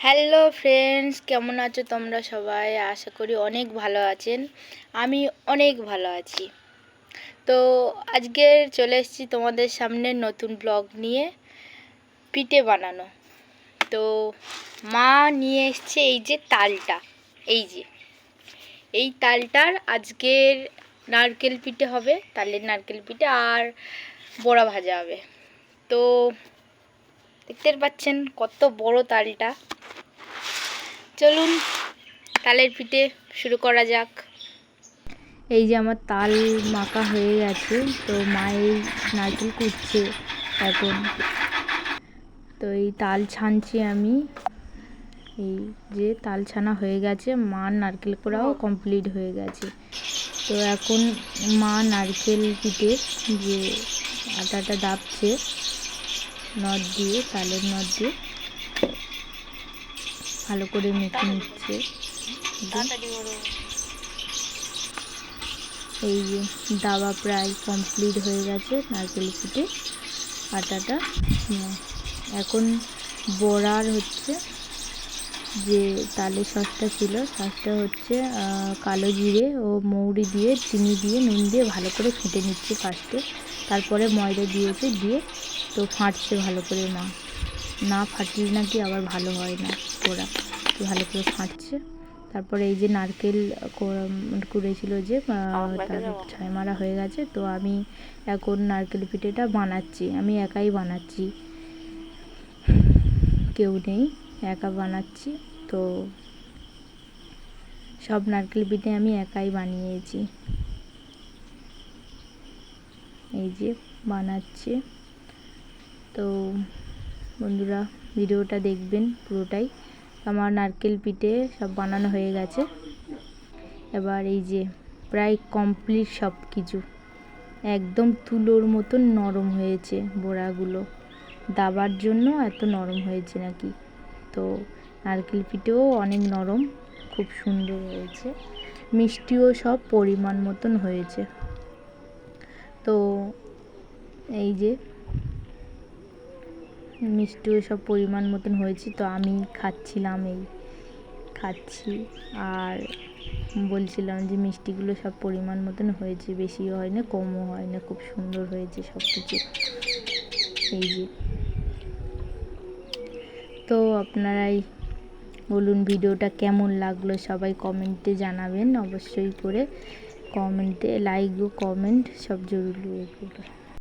Hello friends, কেমন আছো তোমরা সবাই? আশা করি অনেক ভালো আছেন। আমি অনেক ভালো আছি। তো আজকে চলে এসেছি তোমাদের সামনে নতুন ব্লগ নিয়ে, পিঠে বানানো। তো মা নিয়ে এসছে এই যে তালটা, এই তালটার আজকের নারকেল পিঠে হবে, তালের নারকেল পিঠে আর বড়া ভাজা হবে। তো দেখতে পাচ্ছেন কত বড় তালটা। চলুন তালের পিঠে শুরু করা যাক। এই যে আমার তাল মাখা হয়ে গেছে, তো মা এই নারকেল কুটছে এখন। তো এই তাল ছানছি আমি। এই যে তাল ছানা হয়ে গেছে, মা নারকেল কোড়াও কমপ্লিট হয়ে গেছে। তো এখন মা নারকেল পিঠে যে আটাটা দাবছে নট দিয়ে, তালের নট দিয়ে ভালো করে মেখে নিচ্ছে। এই যে দাবা প্রায় কমপ্লিট হয়ে গেছে নারকেল পিঠে আটাটা। এখন বড়ার হচ্ছে যে তালের সসটা ছিল, সসটা হচ্ছে কালো জিরে ও মৌরি দিয়ে, চিনি দিয়ে, নুন দিয়ে ভালো করে ফেটে নিচ্ছে ফার্স্টে। তারপরে ময়দা দিয়েছে, দিয়ে তো ফাটছে ভালো করে। মা না ফাটলে নাকি আবার ভালো হয় না পোড়া, তো ভালো করে ফাটছে। তারপরে এই যে নারকেল কুড়েছিল যে, তার ছাই মারা হয়ে গেছে। তো আমি এখন নারকেল পিঠেটা বানাচ্ছি, আমি একাই বানাচ্ছি, কেউ নেই, একা বানাচ্ছি। তো সব নারকেল পিঠে আমি একাই বানিয়েছি। এই যে বানাচ্ছি। তো বন্ধুরা ভিডিওটা দেখবেন পুরোটাই। আমার নারকেল পিঠে সব বানানো হয়ে গেছে। এবার এই যে প্রায় কমপ্লিট সব কিছু, একদম তুলোর মতন নরম হয়েছে বড়াগুলো, দাবার জন্য এত নরম হয়েছে নাকি। তো নারকেল পিঠেও অনেক নরম, খুব সুন্দর হয়েছে। মিষ্টিও সব পরিমাণ মতন হয়েছে। তো এই যে মিষ্টিও সব পরিমাণ মতন হয়েছে। তো আমি খাচ্ছিলাম, এই খাচ্ছি আর বলছিলাম যে মিষ্টিগুলো সব পরিমাণ মতন হয়েছে, বেশিও হয় না কমও হয় না, খুব সুন্দর হয়েছে সব কিছু। এই যে তো আপনারাই বলুন ভিডিওটা কেমন লাগলো, সবাই কমেন্টে জানাবেন অবশ্যই করে। কমেন্টে লাইক ও কমেন্ট সব জরুরি এগুলো।